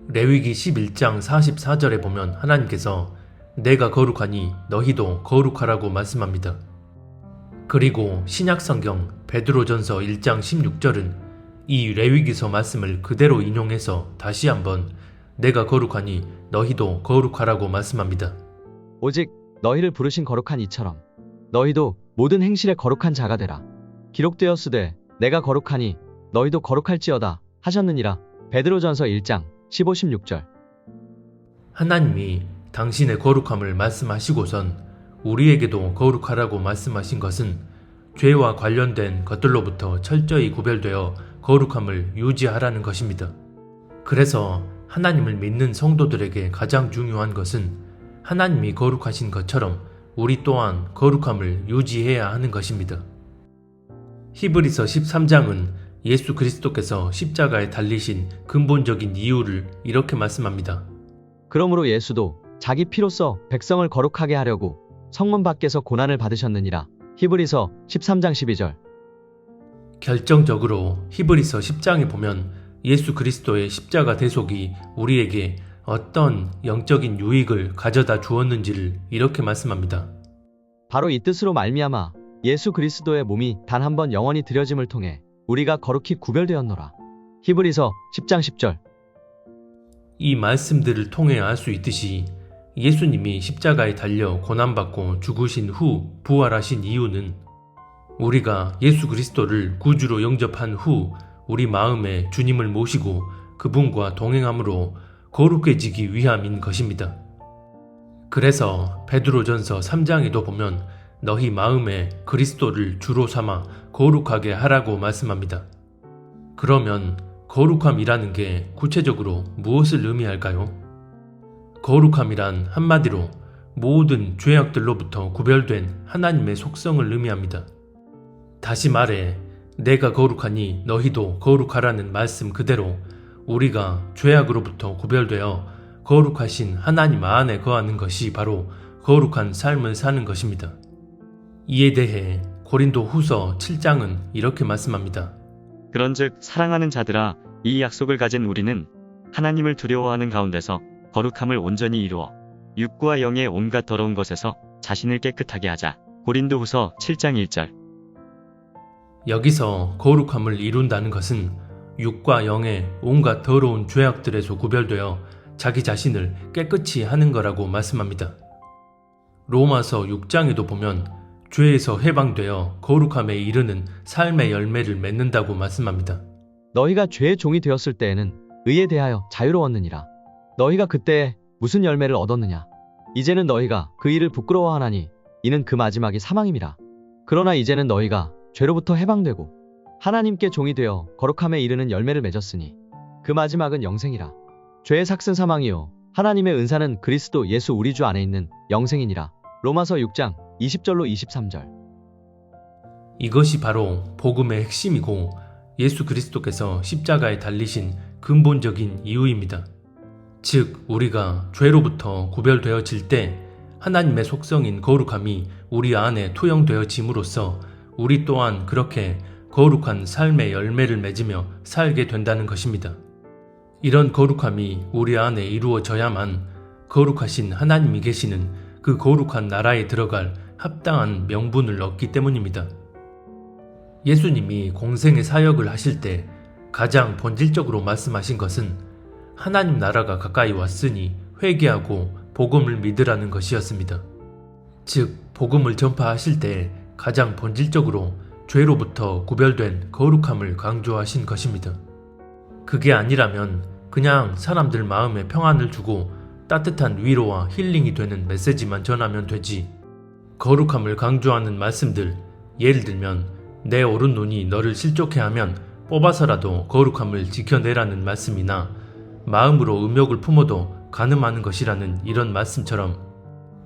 레위기 11장 44절에 보면 하나님께서 내가 거룩하니 너희도 거룩하라고 말씀합니다. 그리고 신약성경 베드로전서 1장 16절은 이 레위기서 말씀을 그대로 인용해서 다시 한번 내가 거룩하니 너희도 거룩하라고 말씀합니다. 오직 너희를 부르신 거룩한 이처럼 너희도 모든 행실에 거룩한 자가 되라. 기록되었으되 내가 거룩하니 너희도 거룩할지어다 하셨느니라. 베드로전서 1장 15, 16절. 하나님이 당신의 거룩함을 말씀하시고선 우리에게도 거룩하라고 말씀하신 것은 죄와 관련된 것들로부터 철저히 구별되어 거룩함을 유지하라는 것입니다. 그래서 하나님을 믿는 성도들에게 가장 중요한 것은 하나님이 거룩하신 것처럼 우리 또한 거룩함을 유지해야 하는 것입니다. 히브리서 13장은 예수 그리스도께서 십자가에 달리신 근본적인 이유를 이렇게 말씀합니다. 그러므로 예수도 자기 피로써 백성을 거룩하게 하려고 성문 밖에서 고난을 받으셨느니라. 히브리서 13장 12절. 결정적으로 히브리서 10장에 보면 예수 그리스도의 십자가 대속이 우리에게 어떤 영적인 유익을 가져다 주었는지를 이렇게 말씀합니다. 바로 이 뜻으로 말미암아 예수 그리스도의 몸이 단 한 번 영원히 드려짐을 통해 우리가 거룩히 구별되었노라. 히브리서 10장 10절. 이 말씀들을 통해 알 수 있듯이 예수님이 십자가에 달려 고난받고 죽으신 후 부활하신 이유는 우리가 예수 그리스도를 구주로 영접한 후 우리 마음에 주님을 모시고 그분과 동행함으로 거룩해지기 위함인 것입니다. 그래서 베드로전서 3장에도 보면 너희 마음에 그리스도를 주로 삼아 거룩하게 하라고 말씀합니다. 그러면 거룩함이라는 게 구체적으로 무엇을 의미할까요? 거룩함이란 한마디로 모든 죄악들로부터 구별된 하나님의 속성을 의미합니다. 다시 말해 내가 거룩하니 너희도 거룩하라는 말씀 그대로 우리가 죄악으로부터 구별되어 거룩하신 하나님 안에 거하는 것이 바로 거룩한 삶을 사는 것입니다. 이에 대해 고린도 후서 7장은 이렇게 말씀합니다. 그런즉 사랑하는 자들아 이 약속을 가진 우리는 하나님을 두려워하는 가운데서 거룩함을 온전히 이루어 육과 영의 온갖 더러운 것에서 자신을 깨끗하게 하자. 고린도 후서 7장 1절. 여기서 거룩함을 이룬다는 것은 육과 영의 온갖 더러운 죄악들에서 구별되어 자기 자신을 깨끗이 하는 거라고 말씀합니다. 로마서 6장에도 보면 죄에서 해방되어 거룩함에 이르는 삶의 열매를 맺는다고 말씀합니다. 너희가 죄의 종이 되었을 때에는 의에 대하여 자유로웠느니라. 너희가 그때에 무슨 열매를 얻었느냐? 이제는 너희가 그 일을 부끄러워하나니 이는 그 마지막이 사망임이라. 그러나 이제는 너희가 죄로부터 해방되고 하나님께 종이 되어 거룩함에 이르는 열매를 맺었으니 그 마지막은 영생이라. 죄의 삭은 사망이요 하나님의 은사는 그리스도 예수 우리 주 안에 있는 영생이니라. 로마서 6장 20절로 23절. 이것이 바로 복음의 핵심이고 예수 그리스도께서 십자가에 달리신 근본적인 이유입니다. 즉 우리가 죄로부터 구별되어질 때 하나님의 속성인 거룩함이 우리 안에 투영되어짐으로써 우리 또한 그렇게 거룩한 삶의 열매를 맺으며 살게 된다는 것입니다. 이런 거룩함이 우리 안에 이루어져야만 거룩하신 하나님이 계시는 그 거룩한 나라에 들어갈 합당한 명분을 얻기 때문입니다. 예수님이 공생의 사역을 하실 때 가장 본질적으로 말씀하신 것은 하나님 나라가 가까이 왔으니 회개하고 복음을 믿으라는 것이었습니다. 즉 복음을 전파하실 때 가장 본질적으로 죄로부터 구별된 거룩함을 강조하신 것입니다. 그게 아니라면 그냥 사람들 마음에 평안을 주고 따뜻한 위로와 힐링이 되는 메시지만 전하면 되지, 거룩함을 강조하는 말씀들, 예를 들면 내 오른 눈이 너를 실족해 하면 뽑아서라도 거룩함을 지켜내라는 말씀이나 마음으로 음욕을 품어도 간음하는 것이라는 이런 말씀처럼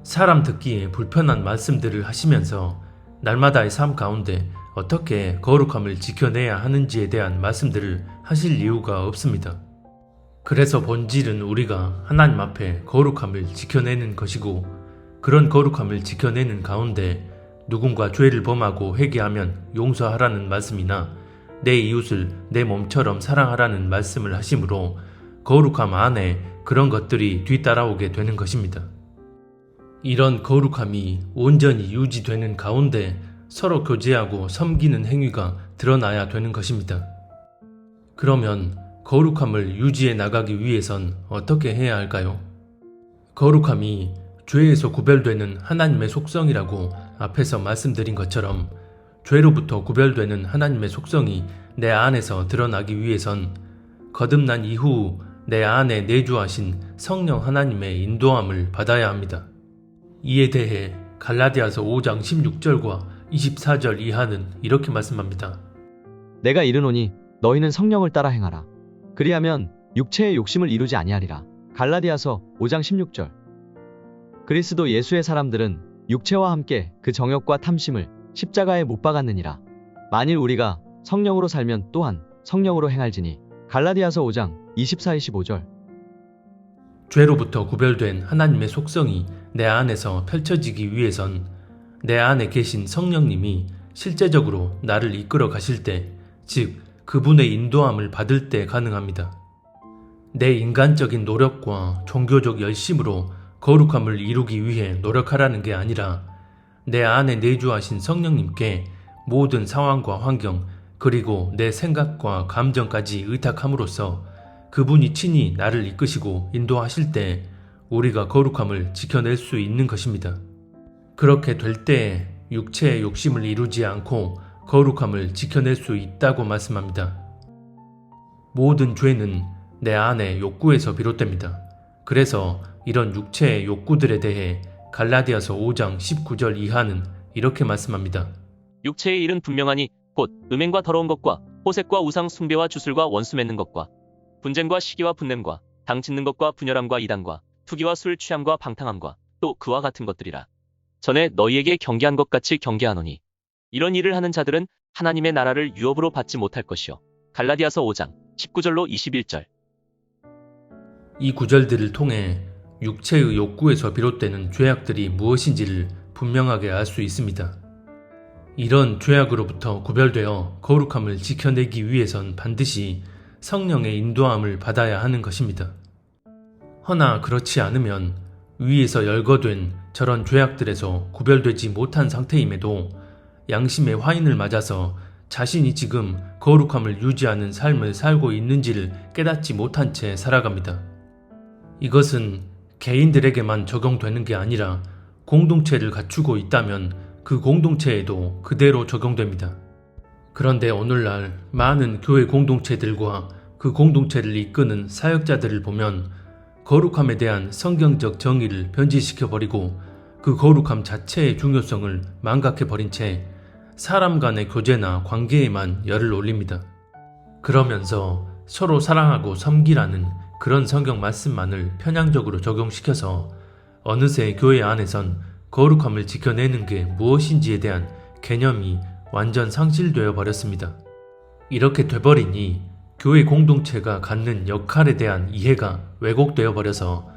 사람 듣기에 불편한 말씀들을 하시면서 날마다의 삶 가운데 어떻게 거룩함을 지켜내야 하는지에 대한 말씀들을 하실 이유가 없습니다. 그래서 본질은 우리가 하나님 앞에 거룩함을 지켜내는 것이고, 그런 거룩함을 지켜내는 가운데 누군가 죄를 범하고 회개하면 용서하라는 말씀이나 내 이웃을 내 몸처럼 사랑하라는 말씀을 하시므로 거룩함 안에 그런 것들이 뒤따라오게 되는 것입니다. 이런 거룩함이 온전히 유지되는 가운데 서로 교제하고 섬기는 행위가 드러나야 되는 것입니다. 그러면 거룩함을 유지해 나가기 위해선 어떻게 해야 할까요? 거룩함이 죄에서 구별되는 하나님의 속성이라고 앞에서 말씀드린 것처럼 죄로부터 구별되는 하나님의 속성이 내 안에서 드러나기 위해선 거듭난 이후 내 안에 내주하신 성령 하나님의 인도함을 받아야 합니다. 이에 대해 갈라디아서 5장 16절과 24절 이하는 이렇게 말씀합니다. 내가 이르노니 너희는 성령을 따라 행하라. 그리하면 육체의 욕심을 이루지 아니하리라. 갈라디아서 5장 16절. 그리스도 예수의 사람들은 육체와 함께 그 정욕과 탐심을 십자가에 못 박았느니라. 만일 우리가 성령으로 살면 또한 성령으로 행할지니. 갈라디아서 5장 24-25절. 죄로부터 구별된 하나님의 속성이 내 안에서 펼쳐지기 위해선 내 안에 계신 성령님이 실제적으로 나를 이끌어 가실 때, 즉 그분의 인도함을 받을 때 가능합니다. 내 인간적인 노력과 종교적 열심으로 거룩함을 이루기 위해 노력하라는 게 아니라 내 안에 내주하신 성령님께 모든 상황과 환경 그리고 내 생각과 감정까지 의탁함으로써 그분이 친히 나를 이끄시고 인도하실 때 우리가 거룩함을 지켜낼 수 있는 것입니다. 그렇게 될 때 육체의 욕심을 이루지 않고 거룩함을 지켜낼 수 있다고 말씀합니다. 모든 죄는 내 안의 욕구에서 비롯됩니다. 그래서 이런 육체의 욕구들에 대해 갈라디아서 5장 19절 이하는 이렇게 말씀합니다. 육체의 일은 분명하니 곧 음행과 더러운 것과 호색과 우상 숭배와 주술과 원수 맺는 것과 분쟁과 시기와 분냄과 당 짓는 것과 분열함과 이단과 투기와 술 취함과 방탕함과 또 그와 같은 것들이라. 전에 너희에게 경계한 것 같이 경계하노니 이런 일을 하는 자들은 하나님의 나라를 유업으로 받지 못할 것이요. 갈라디아서 5장 19절로 21절. 이 구절들을 통해 육체의 욕구에서 비롯되는 죄악들이 무엇인지를 분명하게 알 수 있습니다. 이런 죄악으로부터 구별되어 거룩함을 지켜내기 위해선 반드시 성령의 인도함을 받아야 하는 것입니다. 허나 그렇지 않으면 위에서 열거된 저런 죄악들에서 구별되지 못한 상태임에도 양심의 화인을 맞아서 자신이 지금 거룩함을 유지하는 삶을 살고 있는지를 깨닫지 못한 채 살아갑니다. 이것은 개인들에게만 적용되는 게 아니라 공동체를 갖추고 있다면 그 공동체에도 그대로 적용됩니다. 그런데 오늘날 많은 교회 공동체들과 그 공동체를 이끄는 사역자들을 보면 거룩함에 대한 성경적 정의를 변질시켜버리고 그 거룩함 자체의 중요성을 망각해버린 채 사람 간의 교제나 관계에만 열을 올립니다. 그러면서 서로 사랑하고 섬기라는 그런 성경 말씀만을 편향적으로 적용시켜서 어느새 교회 안에선 거룩함을 지켜내는 게 무엇인지에 대한 개념이 완전 상실되어 버렸습니다. 이렇게 돼버리니 교회 공동체가 갖는 역할에 대한 이해가 왜곡되어 버려서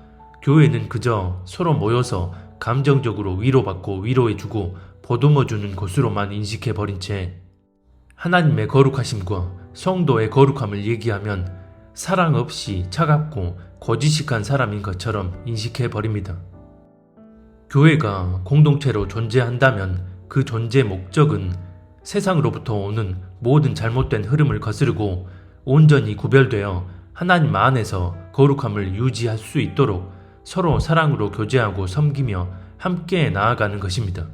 교회는 그저 서로 모여서 감정적으로 위로받고 위로해주고 보듬어주는 곳으로만 인식해버린 채 하나님의 거룩하심과 성도의 거룩함을 얘기하면 사랑 없이 차갑고 고지식한 사람인 것처럼 인식해버립니다. 교회가 공동체로 존재한다면 그 존재 목적은 세상으로부터 오는 모든 잘못된 흐름을 거스르고 온전히 구별되어 하나님 안에서 거룩함을 유지할 수 있도록 서로 사랑으로 교제하고 섬기며 함께 나아가는 것입니다.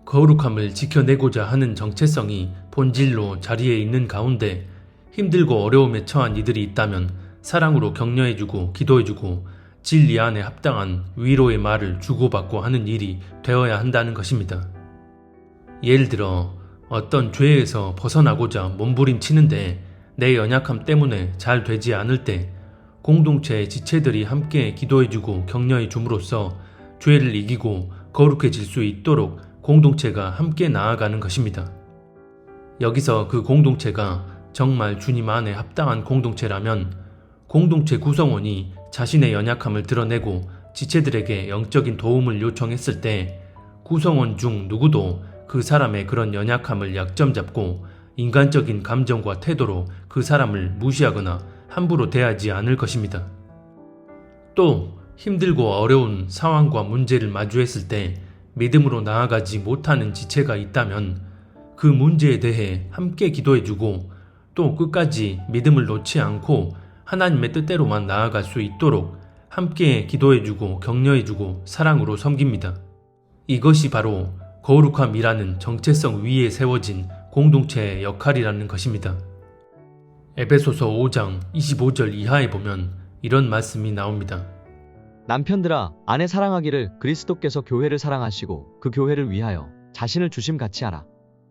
거룩함을 지켜내고자 하는 정체성이 본질로 자리에 있는 가운데 힘들고 어려움에 처한 이들이 있다면 사랑으로 격려해주고 기도해주고 진리 안에 합당한 위로의 말을 주고받고 하는 일이 되어야 한다는 것입니다. 예를 들어 어떤 죄에서 벗어나고자 몸부림치는데 내 연약함 때문에 잘 되지 않을 때 공동체의 지체들이 함께 기도해주고 격려해줌으로써 죄를 이기고 거룩해질 수 있도록 공동체가 함께 나아가는 것입니다. 여기서 그 공동체가 정말 주님 안에 합당한 공동체라면 공동체 구성원이 자신의 연약함을 드러내고 지체들에게 영적인 도움을 요청했을 때 구성원 중 누구도 그 사람의 그런 연약함을 약점 잡고 인간적인 감정과 태도로 그 사람을 무시하거나 함부로 대하지 않을 것입니다. 또 힘들고 어려운 상황과 문제를 마주했을 때 믿음으로 나아가지 못하는 지체가 있다면 그 문제에 대해 함께 기도해주고 또 끝까지 믿음을 놓지 않고 하나님의 뜻대로만 나아갈 수 있도록 함께 기도해주고 격려해주고 사랑으로 섬깁니다. 이것이 바로 거룩함이라는 정체성 위에 세워진 공동체의 역할이라는 것입니다. 에베소서 5장 25절 이하에 보면 이런 말씀이 나옵니다. 남편들아 아내 사랑하기를 그리스도께서 교회를 사랑하시고 그 교회를 위하여 자신을 주심같이 하라.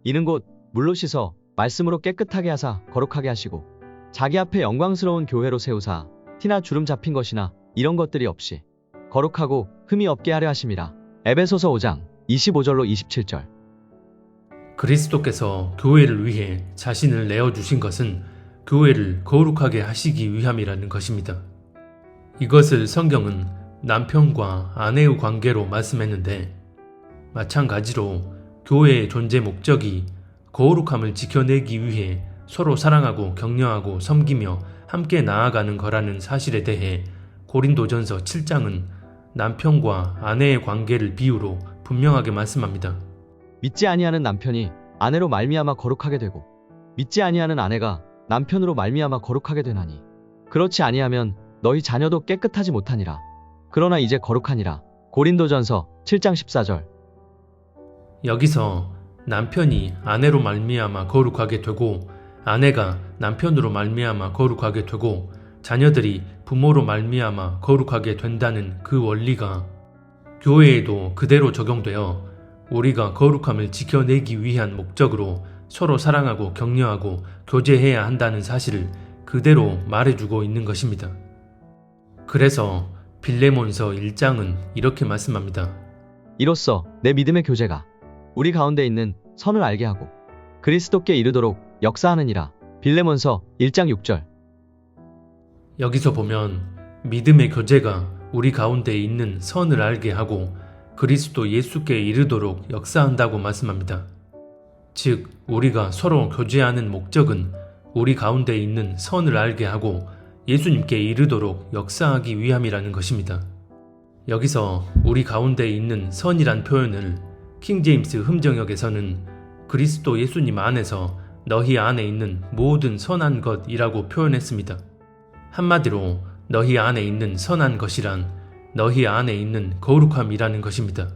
이는 곧 물로 씻어 말씀으로 깨끗하게 하사 거룩하게 하시고 자기 앞에 영광스러운 교회로 세우사 티나 주름 잡힌 것이나 이런 것들이 없이 거룩하고 흠이 없게 하려 하심이라. 에베소서 5장 25절로 27절. 그리스도께서 교회를 위해 자신을 내어주신 것은 교회를 거룩하게 하시기 위함이라는 것입니다. 이것을 성경은 남편과 아내의 관계로 말씀했는데 마찬가지로 교회의 존재 목적이 거룩함을 지켜내기 위해 서로 사랑하고 격려하고 섬기며 함께 나아가는 거라는 사실에 대해 고린도전서 7장은 남편과 아내의 관계를 비유로 분명하게 말씀합니다. 믿지 아니하는 남편이 아내로 말미암아 거룩하게 되고 믿지 아니하는 아내가 남편으로 말미암아 거룩하게 되나니 그렇지 아니하면 너희 자녀도 깨끗하지 못하니라. 그러나 이제 거룩하니라. 고린도전서 7장 14절. 여기서 남편이 아내로 말미암아 거룩하게 되고 아내가 남편으로 말미암아 거룩하게 되고 자녀들이 부모로 말미암아 거룩하게 된다는 그 원리가 교회에도 그대로 적용되어 우리가 거룩함을 지켜내기 위한 목적으로 서로 사랑하고 격려하고 교제해야 한다는 사실을 그대로 말해주고 있는 것입니다. 그래서 빌레몬서 1장은 이렇게 말씀합니다. 이로써 내 믿음의 교제가 우리 가운데 있는 선을 알게 하고 그리스도께 이르도록 역사하느니라. 빌레몬서 1장 6절. 여기서 보면 믿음의 교제가 우리 가운데 있는 선을 알게 하고 그리스도 예수께 이르도록 역사한다고 말씀합니다. 즉 우리가 서로 교제하는 목적은 우리 가운데 있는 선을 알게 하고 예수님께 이르도록 역사하기 위함이라는 것입니다. 여기서 우리 가운데 있는 선이란 표현을 킹제임스 흠정역에서는 그리스도 예수님 안에서 너희 안에 있는 모든 선한 것이라고 표현했습니다. 한마디로 너희 안에 있는 선한 것이란 너희 안에 있는 거룩함이라는 것입니다.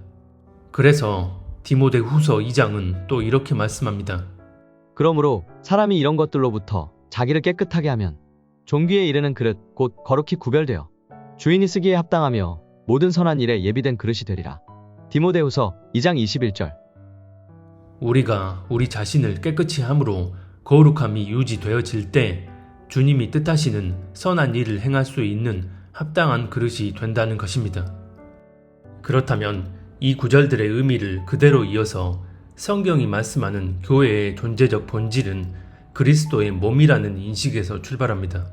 그래서 디모데후서 2장은 또 이렇게 말씀합니다. 그러므로 사람이 이런 것들로부터 자기를 깨끗하게 하면 존귀에 이르는 그릇 곧 거룩히 구별되어 주인이 쓰기에 합당하며 모든 선한 일에 예비된 그릇이 되리라. 디모데후서 2장 21절. 우리가 우리 자신을 깨끗이 함으로 거룩함이 유지되어질 때 주님이 뜻하시는 선한 일을 행할 수 있는 합당한 그릇이 된다는 것입니다. 그렇다면 이 구절들의 의미를 그대로 이어서 성경이 말씀하는 교회의 존재적 본질은 그리스도의 몸이라는 인식에서 출발합니다.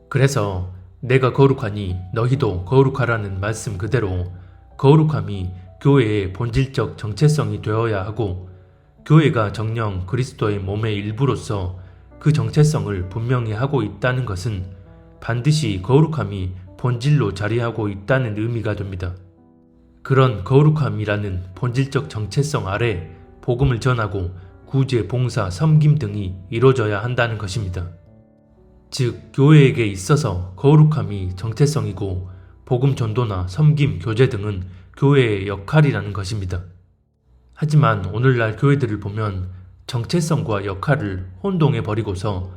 그래서 내가 거룩하니 너희도 거룩하라는 말씀 그대로 거룩함이 교회의 본질적 정체성이 되어야 하고 교회가 정녕 그리스도의 몸의 일부로서 그 정체성을 분명히 하고 있다는 것은 반드시 거룩함이 본질로 자리하고 있다는 의미가 됩니다. 그런 거룩함이라는 본질적 정체성 아래 복음을 전하고 구제, 봉사, 섬김 등이 이루어져야 한다는 것입니다. 즉, 교회에게 있어서 거룩함이 정체성이고 복음 전도나 섬김, 교제 등은 교회의 역할이라는 것입니다. 하지만 오늘날 교회들을 보면 정체성과 역할을 혼동해 버리고서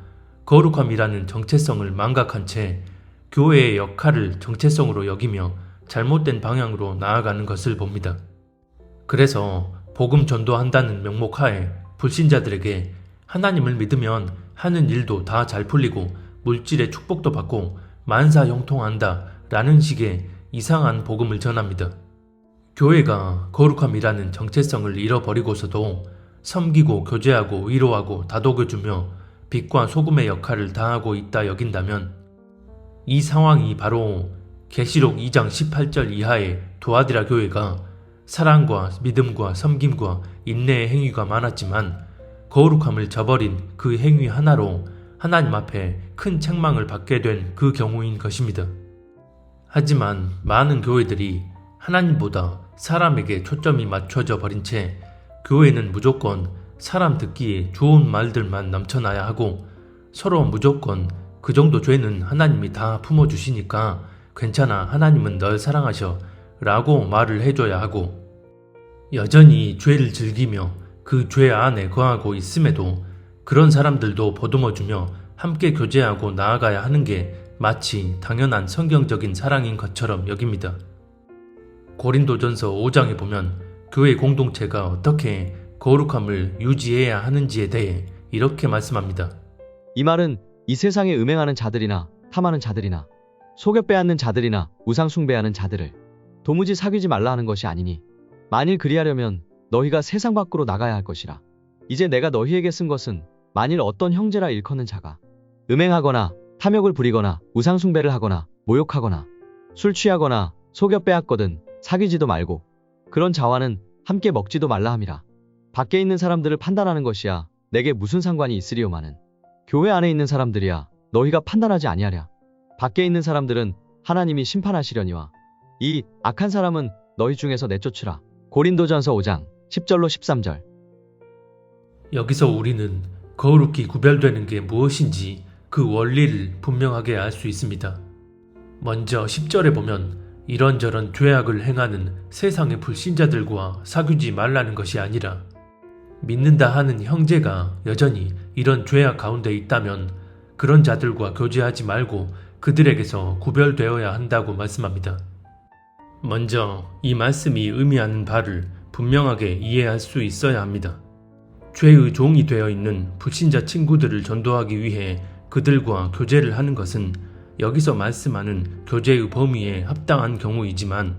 거룩함이라는 정체성을 망각한 채 교회의 역할을 정체성으로 여기며 잘못된 방향으로 나아가는 것을 봅니다. 그래서 복음 전도한다는 명목하에 불신자들에게 하나님을 믿으면 하는 일도 다 잘 풀리고 물질의 축복도 받고 만사 형통한다 라는 식의 이상한 복음을 전합니다. 교회가 거룩함이라는 정체성을 잃어버리고서도 섬기고 교제하고 위로하고 다독여주며 빛과 소금의 역할을 다하고 있다 여긴다면 이 상황이 바로 계시록 2장 18절 이하의 두아디라 교회가 사랑과 믿음과 섬김과 인내의 행위가 많았지만 거룩함을 저버린 그 행위 하나로 하나님 앞에 큰 책망을 받게 된 그 경우인 것입니다. 하지만 많은 교회들이 하나님보다 사람에게 초점이 맞춰져 버린 채 교회는 무조건 사람 듣기에 좋은 말들만 넘쳐나야 하고 서로 무조건 그 정도 죄는 하나님이 다 품어주시니까 괜찮아, 하나님은 널 사랑하셔 라고 말을 해줘야 하고, 여전히 죄를 즐기며 그 죄 안에 거하고 있음에도 그런 사람들도 보듬어주며 함께 교제하고 나아가야 하는 게 마치 당연한 성경적인 사랑인 것처럼 여깁니다. 고린도전서 5장에 보면 교회 공동체가 어떻게 거룩함을 유지해야 하는지에 대해 이렇게 말씀합니다. 이 말은 이 세상에 음행하는 자들이나 탐하는 자들이나 속여 빼앗는 자들이나 우상 숭배하는 자들을 도무지 사귀지 말라 하는 것이 아니니 만일 그리하려면 너희가 세상 밖으로 나가야 할 것이라. 이제 내가 너희에게 쓴 것은 만일 어떤 형제라 일컫는 자가 음행하거나 탐욕을 부리거나 우상 숭배를 하거나 모욕하거나 술 취하거나 속여 빼앗거든 사귀지도 말고 그런 자와는 함께 먹지도 말라 함이라. 밖에 있는 사람들을 판단하는 것이야 내게 무슨 상관이 있으리오마는 교회 안에 있는 사람들이야 너희가 판단하지 아니하랴. 밖에 있는 사람들은 하나님이 심판하시려니와 이 악한 사람은 너희 중에서 내쫓으라. 고린도전서 5장 10절로 13절. 여기서 우리는 거룩히 구별되는 게 무엇인지 그 원리를 분명하게 알 수 있습니다. 먼저 10절에 보면 이런저런 죄악을 행하는 세상의 불신자들과 사귀지 말라는 것이 아니라 믿는다 하는 형제가 여전히 이런 죄악 가운데 있다면 그런 자들과 교제하지 말고 그들에게서 구별되어야 한다고 말씀합니다. 먼저 이 말씀이 의미하는 바를 분명하게 이해할 수 있어야 합니다. 죄의 종이 되어 있는 불신자 친구들을 전도하기 위해 그들과 교제를 하는 것은 여기서 말씀하는 교제의 범위에 합당한 경우이지만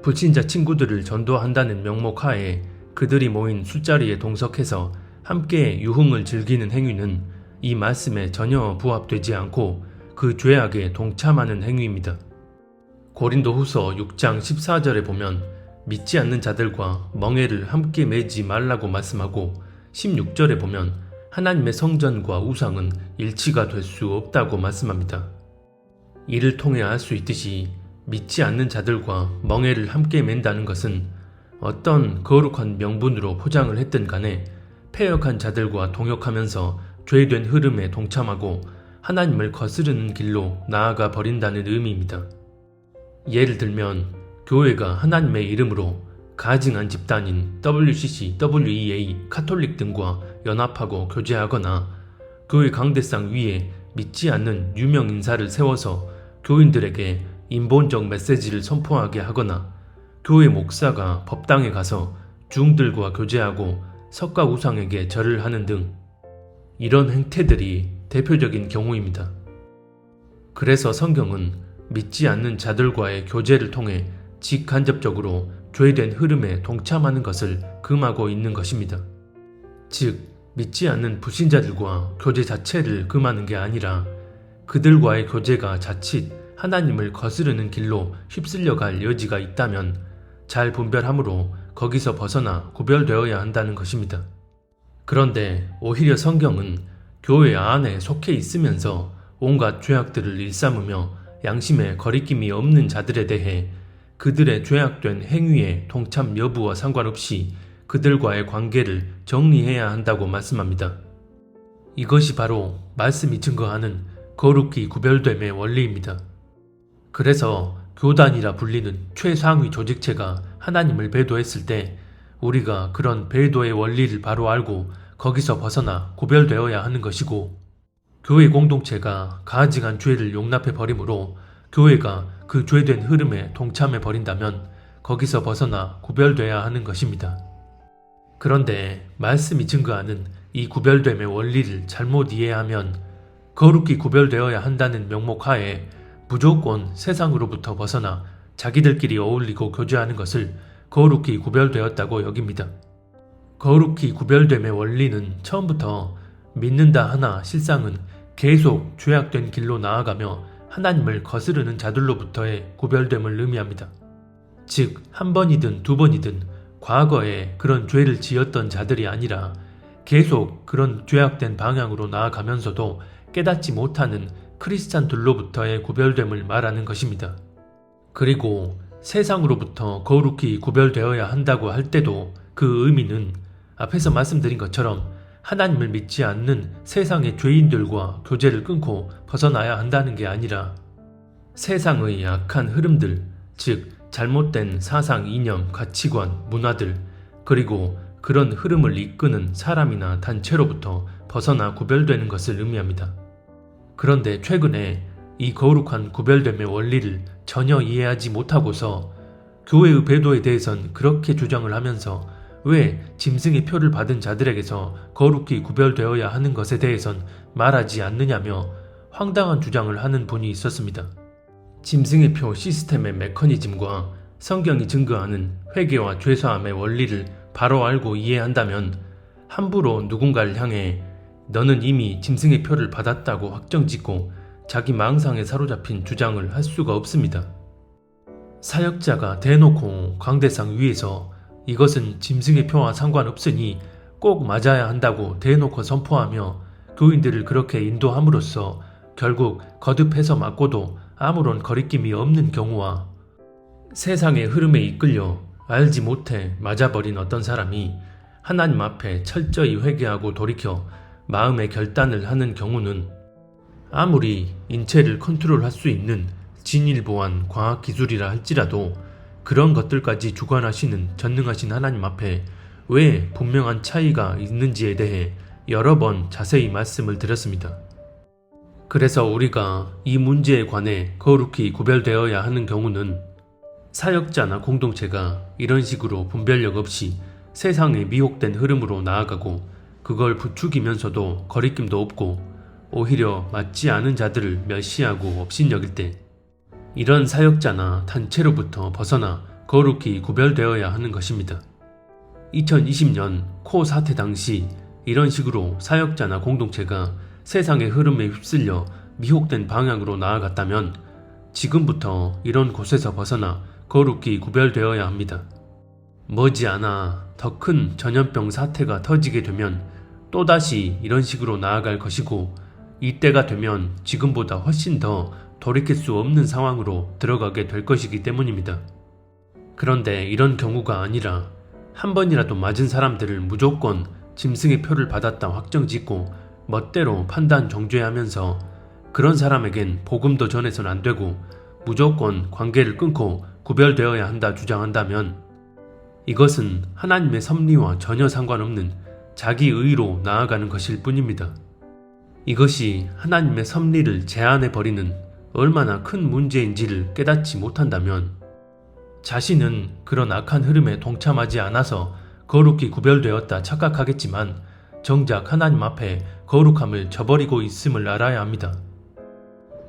불신자 친구들을 전도한다는 명목 하에 그들이 모인 술자리에 동석해서 함께 유흥을 즐기는 행위는 이 말씀에 전혀 부합되지 않고 그 죄악에 동참하는 행위입니다. 고린도후서 6장 14절에 보면 믿지 않는 자들과 멍에를 함께 매지 말라고 말씀하고 16절에 보면 하나님의 성전과 우상은 일치가 될 수 없다고 말씀합니다. 이를 통해 알 수 있듯이 믿지 않는 자들과 멍에를 함께 맨다는 것은 어떤 거룩한 명분으로 포장을 했든 간에 패역한 자들과 동역하면서 죄된 흐름에 동참하고 하나님을 거스르는 길로 나아가 버린다는 의미입니다. 예를 들면 교회가 하나님의 이름으로 가증한 집단인 WCC, WEA, 카톨릭 등과 연합하고 교제하거나 교회 강대상 위에 믿지 않는 유명 인사를 세워서 교인들에게 인본적 메시지를 선포하게 하거나 교회 목사가 법당에 가서 중들과 교제하고 석가 우상에게 절을 하는 등 이런 행태들이 대표적인 경우입니다. 그래서 성경은 믿지 않는 자들과의 교제를 통해 직간접적으로 죄된 흐름에 동참하는 것을 금하고 있는 것입니다. 즉, 믿지 않는 불신자들과 교제 자체를 금하는 게 아니라 그들과의 교제가 자칫 하나님을 거스르는 길로 휩쓸려 갈 여지가 있다면 잘 분별함으로 거기서 벗어나 구별되어야 한다는 것입니다. 그런데 오히려 성경은 교회 안에 속해 있으면서 온갖 죄악들을 일삼으며 양심에 거리낌이 없는 자들에 대해 그들의 죄악된 행위에 동참 여부와 상관없이 그들과의 관계를 정리해야 한다고 말씀합니다. 이것이 바로 말씀이 증거하는 거룩히 구별됨의 원리입니다. 그래서 교단이라 불리는 최상위 조직체가 하나님을 배도했을 때 우리가 그런 배도의 원리를 바로 알고 거기서 벗어나 구별되어야 하는 것이고, 교회 공동체가 가증한 죄를 용납해 버림으로 교회가 그 죄된 흐름에 동참해 버린다면 거기서 벗어나 구별되어야 하는 것입니다. 그런데 말씀이 증거하는 이 구별됨의 원리를 잘못 이해하면 거룩히 구별되어야 한다는 명목 하에 무조건 세상으로부터 벗어나 자기들끼리 어울리고 교제하는 것을 거룩히 구별되었다고 여깁니다. 거룩히 구별됨의 원리는 처음부터 믿는다 하나 실상은 계속 죄악된 길로 나아가며 하나님을 거스르는 자들로부터의 구별됨을 의미합니다. 즉, 한 번이든 두 번이든 과거에 그런 죄를 지었던 자들이 아니라 계속 그런 죄악된 방향으로 나아가면서도 깨닫지 못하는 크리스찬들로부터의 구별됨을 말하는 것입니다. 그리고 세상으로부터 거룩히 구별되어야 한다고 할 때도 그 의미는 앞에서 말씀드린 것처럼 하나님을 믿지 않는 세상의 죄인들과 교제를 끊고 벗어나야 한다는 게 아니라 세상의 악한 흐름들, 즉 잘못된 사상, 이념, 가치관, 문화들, 그리고 그런 흐름을 이끄는 사람이나 단체로부터 벗어나 구별되는 것을 의미합니다. 그런데 최근에 이 거룩한 구별됨의 원리를 전혀 이해하지 못하고서 교회의 배도에 대해선 그렇게 주장을 하면서 왜 짐승의 표를 받은 자들에게서 거룩히 구별되어야 하는 것에 대해선 말하지 않느냐며 황당한 주장을 하는 분이 있었습니다. 짐승의 표 시스템의 메커니즘과 성경이 증거하는 회개와 죄사함의 원리를 바로 알고 이해한다면 함부로 누군가를 향해 너는 이미 짐승의 표를 받았다고 확정짓고 자기 망상에 사로잡힌 주장을 할 수가 없습니다. 사역자가 대놓고 광대상 위에서 이것은 짐승의 표와 상관없으니 꼭 맞아야 한다고 대놓고 선포하며 교인들을 그렇게 인도함으로써 결국 거듭해서 맞고도 아무런 거리낌이 없는 경우와 세상의 흐름에 이끌려 알지 못해 맞아버린 어떤 사람이 하나님 앞에 철저히 회개하고 돌이켜 마음의 결단을 하는 경우는 아무리 인체를 컨트롤할 수 있는 진일보한 과학기술이라 할지라도 그런 것들까지 주관하시는 전능하신 하나님 앞에 왜 분명한 차이가 있는지에 대해 여러 번 자세히 말씀을 드렸습니다. 그래서 우리가 이 문제에 관해 거룩히 구별되어야 하는 경우는 사역자나 공동체가 이런 식으로 분별력 없이 세상의 미혹된 흐름으로 나아가고 그걸 부추기면서도 거리낌도 없고 오히려 맞지 않은 자들을 멸시하고 업신여길 때 이런 사역자나 단체로부터 벗어나 거룩히 구별되어야 하는 것입니다. 2020년 코 사태 당시 이런 식으로 사역자나 공동체가 세상의 흐름에 휩쓸려 미혹된 방향으로 나아갔다면 지금부터 이런 곳에서 벗어나 거룩히 구별되어야 합니다. 머지않아 더 큰 전염병 사태가 터지게 되면 또다시 이런 식으로 나아갈 것이고 이때가 되면 지금보다 훨씬 더 돌이킬 수 없는 상황으로 들어가게 될 것이기 때문입니다. 그런데 이런 경우가 아니라 한 번이라도 맞은 사람들을 무조건 짐승의 표를 받았다 확정짓고 멋대로 판단 정죄하면서 그런 사람에겐 복음도 전해서는 안 되고 무조건 관계를 끊고 구별되어야 한다 주장한다면 이것은 하나님의 섭리와 전혀 상관없는 자기 의로 나아가는 것일 뿐입니다. 이것이 하나님의 섭리를 제한해버리는 얼마나 큰 문제인지를 깨닫지 못한다면 자신은 그런 악한 흐름에 동참하지 않아서 거룩히 구별되었다 착각하겠지만 정작 하나님 앞에 거룩함을 저버리고 있음을 알아야 합니다.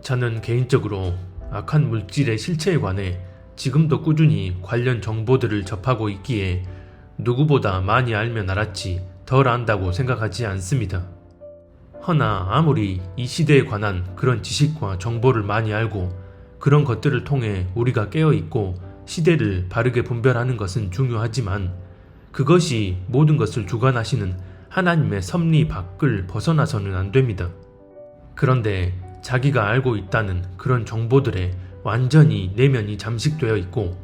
저는 개인적으로 악한 물질의 실체에 관해 지금도 꾸준히 관련 정보들을 접하고 있기에 누구보다 많이 알면 알았지 덜 안다고 생각하지 않습니다. 허나 아무리 이 시대에 관한 그런 지식과 정보를 많이 알고 그런 것들을 통해 우리가 깨어있고 시대를 바르게 분별하는 것은 중요하지만 그것이 모든 것을 주관하시는 하나님의 섭리 밖을 벗어나서는 안 됩니다. 그런데 자기가 알고 있다는 그런 정보들에 완전히 내면이 잠식되어 있고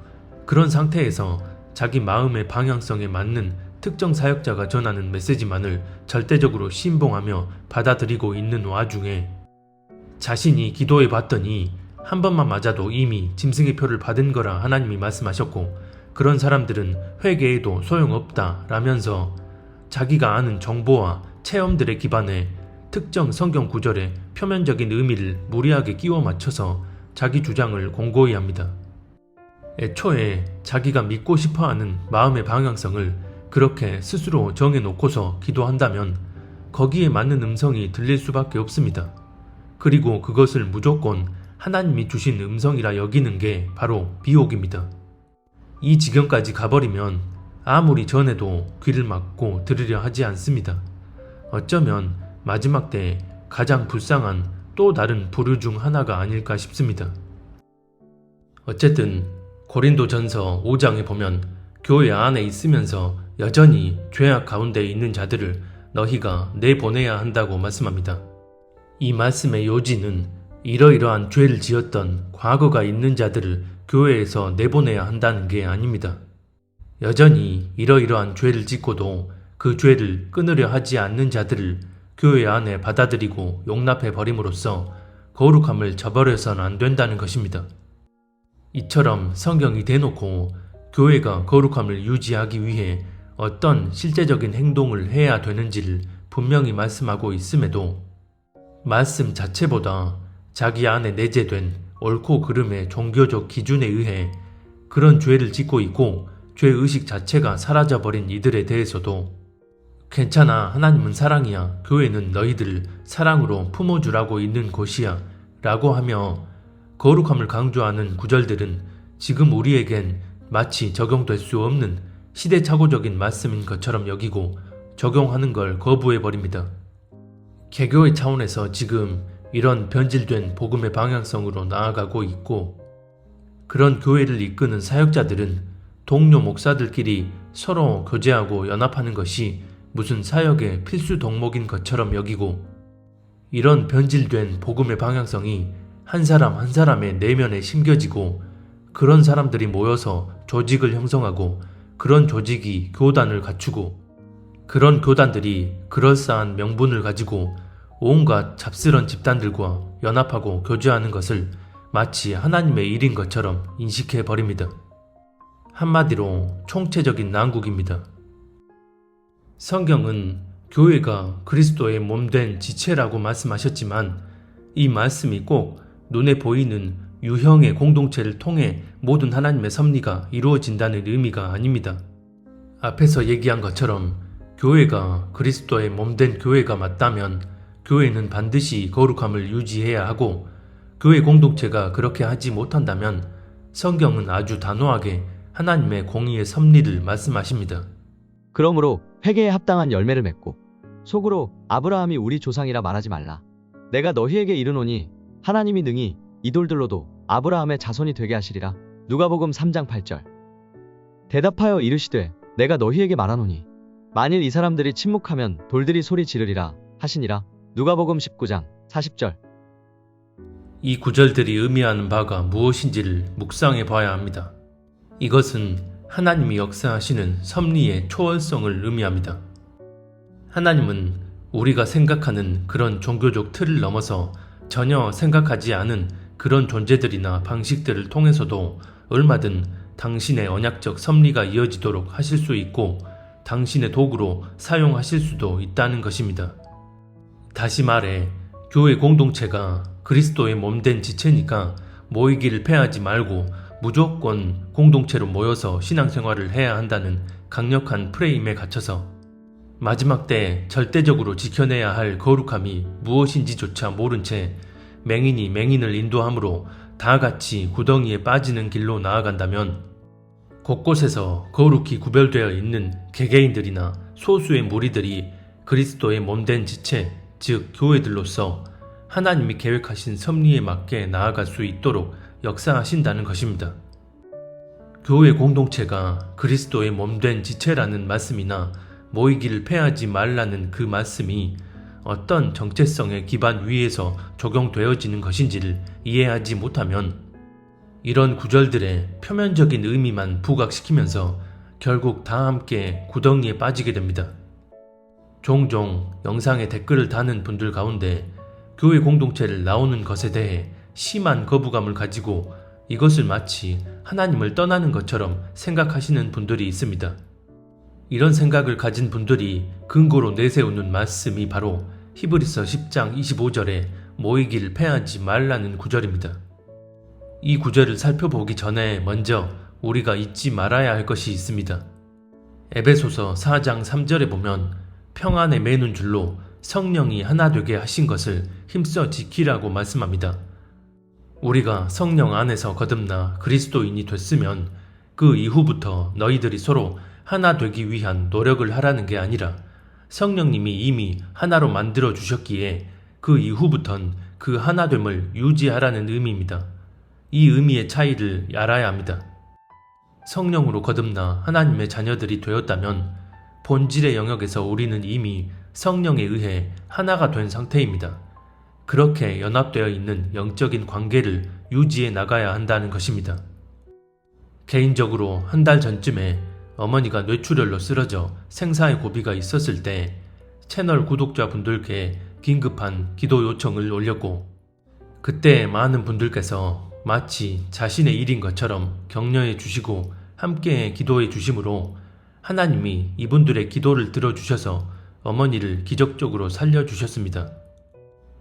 그런 상태에서 자기 마음의 방향성에 맞는 특정 사역자가 전하는 메시지만을 절대적으로 신봉하며 받아들이고 있는 와중에 자신이 기도해 봤더니 한 번만 맞아도 이미 짐승의 표를 받은 거라 하나님이 말씀하셨고 그런 사람들은 회개해도 소용없다 라면서 자기가 아는 정보와 체험들에 기반해 특정 성경 구절에 표면적인 의미를 무리하게 끼워 맞춰서 자기 주장을 공고히 합니다. 애초에 자기가 믿고 싶어하는 마음의 방향성을 그렇게 스스로 정해놓고서 기도한다면 거기에 맞는 음성이 들릴 수밖에 없습니다. 그리고 그것을 무조건 하나님이 주신 음성이라 여기는 게 바로 비옥입니다. 이 지경까지 가버리면 아무리 전해도 귀를 막고 들으려 하지 않습니다. 어쩌면 마지막 때 가장 불쌍한 또 다른 부류 중 하나가 아닐까 싶습니다. 어쨌든 고린도전서 5장에 보면 교회 안에 있으면서 여전히 죄악 가운데 있는 자들을 너희가 내보내야 한다고 말씀합니다. 이 말씀의 요지는 이러이러한 죄를 지었던 과거가 있는 자들을 교회에서 내보내야 한다는 게 아닙니다. 여전히 이러이러한 죄를 짓고도 그 죄를 끊으려 하지 않는 자들을 교회 안에 받아들이고 용납해 버림으로써 거룩함을 저버려서는 안 된다는 것입니다. 이처럼 성경이 대놓고 교회가 거룩함을 유지하기 위해 어떤 실제적인 행동을 해야 되는지를 분명히 말씀하고 있음에도 말씀 자체보다 자기 안에 내재된 옳고 그름의 종교적 기준에 의해 그런 죄를 짓고 있고 죄의식 자체가 사라져버린 이들에 대해서도 괜찮아, 하나님은 사랑이야, 교회는 너희들을 사랑으로 품어주라고 있는 곳이야 라고 하며 거룩함을 강조하는 구절들은 지금 우리에겐 마치 적용될 수 없는 시대착오적인 말씀인 것처럼 여기고 적용하는 걸 거부해버립니다. 개교의 차원에서 지금 이런 변질된 복음의 방향성으로 나아가고 있고, 그런 교회를 이끄는 사역자들은 동료 목사들끼리 서로 교제하고 연합하는 것이 무슨 사역의 필수 덕목인 것처럼 여기고, 이런 변질된 복음의 방향성이 한 사람 한 사람의 내면에 심겨지고 그런 사람들이 모여서 조직을 형성하고 그런 조직이 교단을 갖추고 그런 교단들이 그럴싸한 명분을 가지고 온갖 잡스런 집단들과 연합하고 교제하는 것을 마치 하나님의 일인 것처럼 인식해 버립니다. 한마디로 총체적인 난국입니다. 성경은 교회가 그리스도의 몸된 지체라고 말씀하셨지만 이 말씀이 꼭 눈에 보이는 유형의 공동체를 통해 모든 하나님의 섭리가 이루어진다는 의미가 아닙니다. 앞에서 얘기한 것처럼 교회가 그리스도의 몸된 교회가 맞다면 교회는 반드시 거룩함을 유지해야 하고, 교회 공동체가 그렇게 하지 못한다면 성경은 아주 단호하게 하나님의 공의의 섭리를 말씀하십니다. 그러므로 회개에 합당한 열매를 맺고 속으로 아브라함이 우리 조상이라 말하지 말라. 내가 너희에게 이르노니 하나님이 능히 이 돌들로도 아브라함의 자손이 되게 하시리라. 누가복음 3장 8절. 대답하여 이르시되 내가 너희에게 말하노니 만일 이 사람들이 침묵하면 돌들이 소리 지르리라 하시니라. 누가복음 19장 40절. 이 구절들이 의미하는 바가 무엇인지를 묵상해 봐야 합니다. 이것은 하나님이 역사하시는 섭리의 초월성을 의미합니다. 하나님은 우리가 생각하는 그런 종교적 틀을 넘어서 전혀 생각하지 않은 그런 존재들이나 방식들을 통해서도 얼마든 당신의 언약적 섭리가 이어지도록 하실 수 있고 당신의 도구로 사용하실 수도 있다는 것입니다. 다시 말해 교회 공동체가 그리스도의 몸된 지체니까 모이기를 패하지 말고 무조건 공동체로 모여서 신앙생활을 해야 한다는 강력한 프레임에 갇혀서 마지막 때 절대적으로 지켜내야 할 거룩함이 무엇인지조차 모른 채 맹인이 맹인을 인도함으로 다 같이 구덩이에 빠지는 길로 나아간다면 곳곳에서 거룩히 구별되어 있는 개개인들이나 소수의 무리들이 그리스도의 몸된 지체, 즉 교회들로서 하나님이 계획하신 섭리에 맞게 나아갈 수 있도록 역사하신다는 것입니다. 교회 공동체가 그리스도의 몸된 지체라는 말씀이나 모이기를 패하지 말라는 그 말씀이 어떤 정체성의 기반 위에서 적용되어지는 것인지를 이해하지 못하면 이런 구절들의 표면적인 의미만 부각시키면서 결국 다 함께 구덩이에 빠지게 됩니다. 종종 영상에 댓글을 다는 분들 가운데 교회 공동체를 나오는 것에 대해 심한 거부감을 가지고 이것을 마치 하나님을 떠나는 것처럼 생각하시는 분들이 있습니다. 이런 생각을 가진 분들이 근거로 내세우는 말씀이 바로 히브리서 10장 25절에 모이기를 패하지 말라는 구절입니다. 이 구절을 살펴보기 전에 먼저 우리가 잊지 말아야 할 것이 있습니다. 에베소서 4장 3절에 보면 평안에 매는 줄로 성령이 하나 되게 하신 것을 힘써 지키라고 말씀합니다. 우리가 성령 안에서 거듭나 그리스도인이 됐으면 그 이후부터 너희들이 서로 하나 되기 위한 노력을 하라는 게 아니라 성령님이 이미 하나로 만들어 주셨기에 그 이후부턴 그 하나됨을 유지하라는 의미입니다. 이 의미의 차이를 알아야 합니다. 성령으로 거듭나 하나님의 자녀들이 되었다면 본질의 영역에서 우리는 이미 성령에 의해 하나가 된 상태입니다. 그렇게 연합되어 있는 영적인 관계를 유지해 나가야 한다는 것입니다. 개인적으로 한 달 전쯤에 어머니가 뇌출혈로 쓰러져 생사의 고비가 있었을 때 채널 구독자분들께 긴급한 기도 요청을 올렸고, 그때 많은 분들께서 마치 자신의 일인 것처럼 격려해 주시고 함께 기도해 주심으로 하나님이 이분들의 기도를 들어주셔서 어머니를 기적적으로 살려주셨습니다.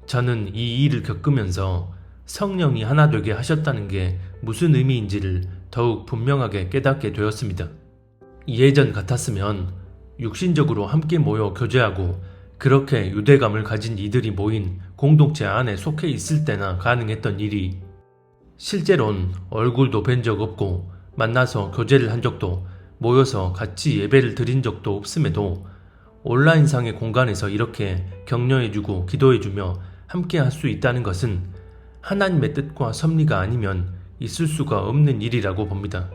저는 이 일을 겪으면서 성령이 하나 되게 하셨다는 게 무슨 의미인지를 더욱 분명하게 깨닫게 되었습니다. 예전 같았으면 육신적으로 함께 모여 교제하고 그렇게 유대감을 가진 이들이 모인 공동체 안에 속해 있을 때나 가능했던 일이, 실제론 얼굴도 뵌 적 없고 만나서 교제를 한 적도 모여서 같이 예배를 드린 적도 없음에도 온라인상의 공간에서 이렇게 격려해주고 기도해주며 함께 할 수 있다는 것은 하나님의 뜻과 섭리가 아니면 있을 수가 없는 일이라고 봅니다.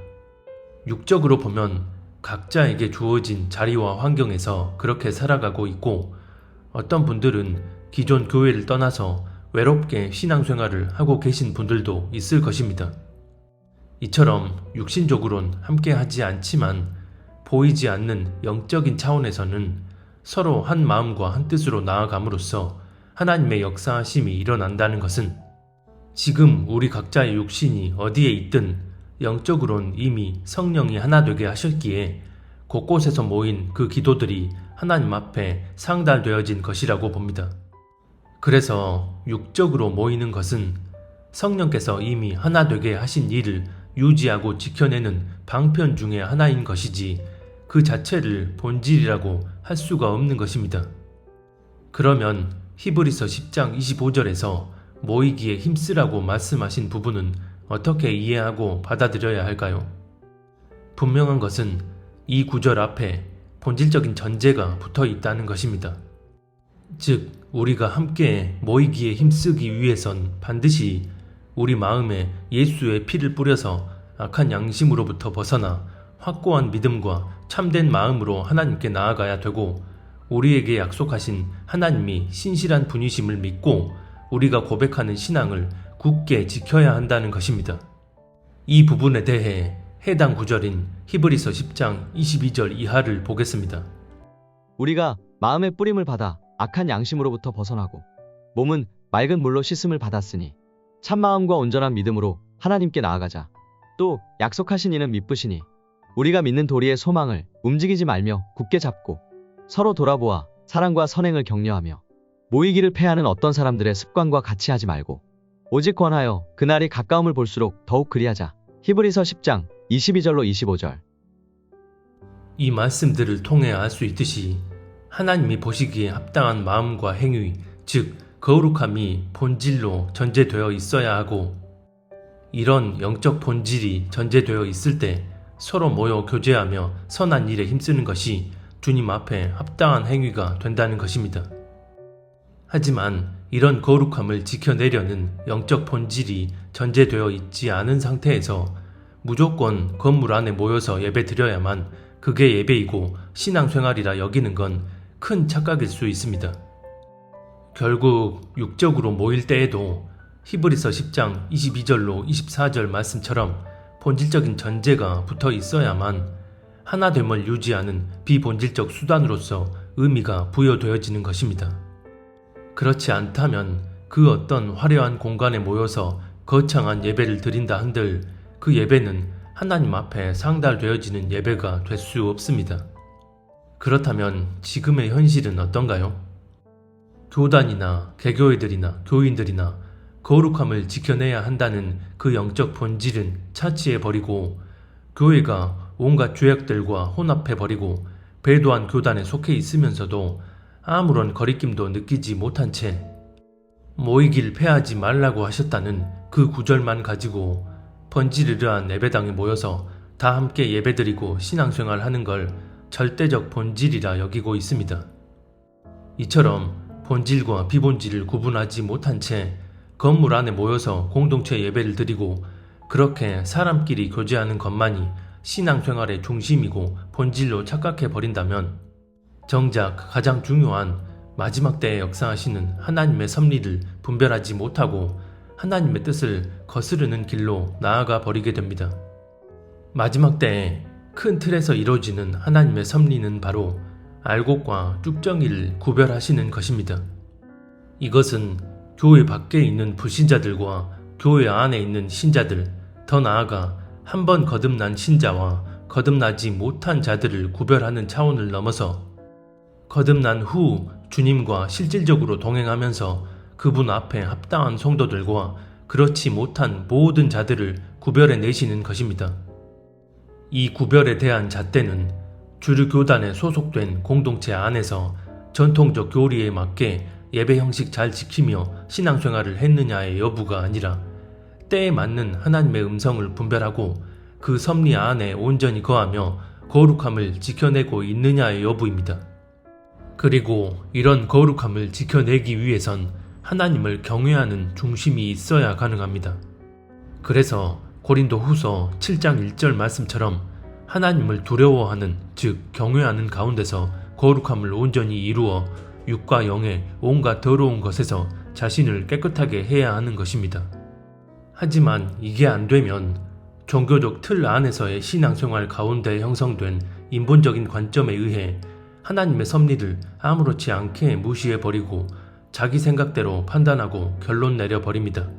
육적으로 보면 각자에게 주어진 자리와 환경에서 그렇게 살아가고 있고, 어떤 분들은 기존 교회를 떠나서 외롭게 신앙생활을 하고 계신 분들도 있을 것입니다. 이처럼 육신적으론 함께 하지 않지만 보이지 않는 영적인 차원에서는 서로 한 마음과 한 뜻으로 나아감으로써 하나님의 역사하심이 일어난다는 것은, 지금 우리 각자의 육신이 어디에 있든 영적으론 이미 성령이 하나 되게 하셨기에 곳곳에서 모인 그 기도들이 하나님 앞에 상달되어진 것이라고 봅니다. 그래서 육적으로 모이는 것은 성령께서 이미 하나 되게 하신 일을 유지하고 지켜내는 방편 중에 하나인 것이지 그 자체를 본질이라고 할 수가 없는 것입니다. 그러면 히브리서 10장 25절에서 모이기에 힘쓰라고 말씀하신 부분은 어떻게 이해하고 받아들여야 할까요? 분명한 것은 이 구절 앞에 본질적인 전제가 붙어 있다는 것입니다. 즉, 우리가 함께 모이기에 힘쓰기 위해선 반드시 우리 마음에 예수의 피를 뿌려서 악한 양심으로부터 벗어나 확고한 믿음과 참된 마음으로 하나님께 나아가야 되고, 우리에게 약속하신 하나님이 신실한 분이심을 믿고 우리가 고백하는 신앙을 굳게 지켜야 한다는 것입니다. 이 부분에 대해 해당 구절인 히브리서 10장 22절 이하를 보겠습니다. 우리가 마음의 뿌림을 받아 악한 양심으로부터 벗어나고 몸은 맑은 물로 씻음을 받았으니 참마음과 온전한 믿음으로 하나님께 나아가자. 또 약속하신 이는 미쁘시니 우리가 믿는 도리의 소망을 움직이지 말며 굳게 잡고 서로 돌아보아 사랑과 선행을 격려하며 모이기를 패하는 어떤 사람들의 습관과 같이 하지 말고 오직 권하여 그날이 가까움을 볼수록 더욱 그리하자. 히브리서 10장 22절로 25절. 이 말씀들을 통해 알 수 있듯이 하나님이 보시기에 합당한 마음과 행위, 즉 거룩함이 본질로 전제되어 있어야 하고, 이런 영적 본질이 전제되어 있을 때 서로 모여 교제하며 선한 일에 힘쓰는 것이 주님 앞에 합당한 행위가 된다는 것입니다. 하지만 이런 거룩함을 지켜내려는 영적 본질이 전제되어 있지 않은 상태에서 무조건 건물 안에 모여서 예배 드려야만 그게 예배이고 신앙생활이라 여기는 건 큰 착각일 수 있습니다. 결국 육적으로 모일 때에도 히브리서 10장 22절로 24절 말씀처럼 본질적인 전제가 붙어 있어야만 하나됨을 유지하는 비본질적 수단으로서 의미가 부여되어지는 것입니다. 그렇지 않다면 그 어떤 화려한 공간에 모여서 거창한 예배를 드린다 한들 그 예배는 하나님 앞에 상달되어지는 예배가 될 수 없습니다. 그렇다면 지금의 현실은 어떤가요? 교단이나 개교회들이나 교인들이나 거룩함을 지켜내야 한다는 그 영적 본질은 차치해버리고 교회가 온갖 죄악들과 혼합해버리고 배도한 교단에 속해 있으면서도 아무런 거리낌도 느끼지 못한 채 모이길 패하지 말라고 하셨다는 그 구절만 가지고 번지르르한 예배당에 모여서 다 함께 예배드리고 신앙생활하는 걸 절대적 본질이라 여기고 있습니다. 이처럼 본질과 비본질을 구분하지 못한 채 건물 안에 모여서 공동체 예배를 드리고 그렇게 사람끼리 교제하는 것만이 신앙생활의 중심이고 본질로 착각해 버린다면 정작 가장 중요한 마지막 때에 역사하시는 하나님의 섭리를 분별하지 못하고 하나님의 뜻을 거스르는 길로 나아가 버리게 됩니다. 마지막 때에 큰 틀에서 이루어지는 하나님의 섭리는 바로 알곡과 쭉정이를 구별하시는 것입니다. 이것은 교회 밖에 있는 불신자들과 교회 안에 있는 신자들, 더 나아가 한 번 거듭난 신자와 거듭나지 못한 자들을 구별하는 차원을 넘어서 거듭난 후 주님과 실질적으로 동행하면서 그분 앞에 합당한 성도들과 그렇지 못한 모든 자들을 구별해 내시는 것입니다. 이 구별에 대한 잣대는 주류 교단에 소속된 공동체 안에서 전통적 교리에 맞게 예배 형식 잘 지키며 신앙생활을 했느냐의 여부가 아니라 때에 맞는 하나님의 음성을 분별하고 그 섭리 안에 온전히 거하며 거룩함을 지켜내고 있느냐의 여부입니다. 그리고 이런 거룩함을 지켜내기 위해선 하나님을 경외하는 중심이 있어야 가능합니다. 그래서 고린도 후서 7장 1절 말씀처럼 하나님을 두려워하는, 즉 경외하는 가운데서 거룩함을 온전히 이루어 육과 영의 온갖 더러운 것에서 자신을 깨끗하게 해야 하는 것입니다. 하지만 이게 안 되면 종교적 틀 안에서의 신앙생활 가운데 형성된 인본적인 관점에 의해 하나님의 섭리를 아무렇지 않게 무시해버리고 자기 생각대로 판단하고 결론 내려버립니다.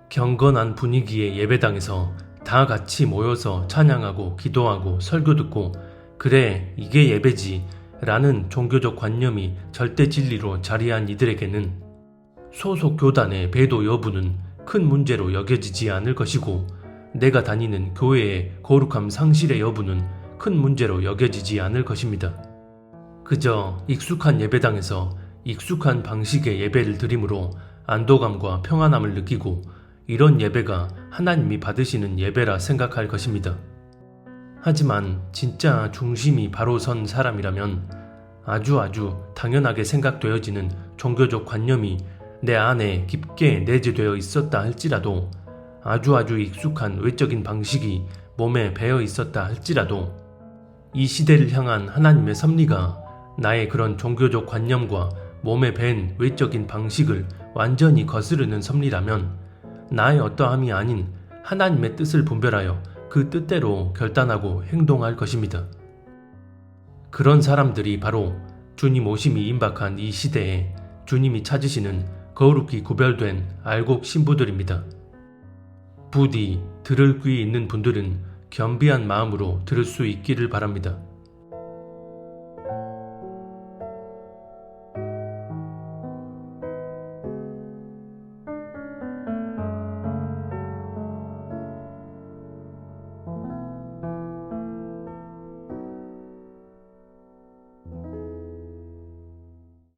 경건한 분위기의 예배당에서 다 같이 모여서 찬양하고 기도하고 설교 듣고 그래 이게 예배지 라는 종교적 관념이 절대 진리로 자리한 이들에게는 소속 교단의 배도 여부는 큰 문제로 여겨지지 않을 것이고 내가 다니는 교회의 거룩함 상실의 여부는 큰 문제로 여겨지지 않을 것입니다. 그저 익숙한 예배당에서 익숙한 방식의 예배를 드림으로 안도감과 평안함을 느끼고 이런 예배가 하나님이 받으시는 예배라 생각할 것입니다. 하지만 진짜 중심이 바로 선 사람이라면 아주 당연하게 생각되어지는 종교적 관념이 내 안에 깊게 내재되어 있었다 할지라도 아주 익숙한 외적인 방식이 몸에 배어 있었다 할지라도 이 시대를 향한 하나님의 섭리가 나의 그런 종교적 관념과 몸에 밴 외적인 방식을 완전히 거스르는 섭리라면 나의 어떠함이 아닌 하나님의 뜻을 분별하여 그 뜻대로 결단하고 행동할 것입니다. 그런 사람들이 바로 주님 오심이 임박한 이 시대에 주님이 찾으시는 거룩히 구별된 알곡 신부들입니다. 부디 들을 귀 있는 분들은 겸비한 마음으로 들을 수 있기를 바랍니다.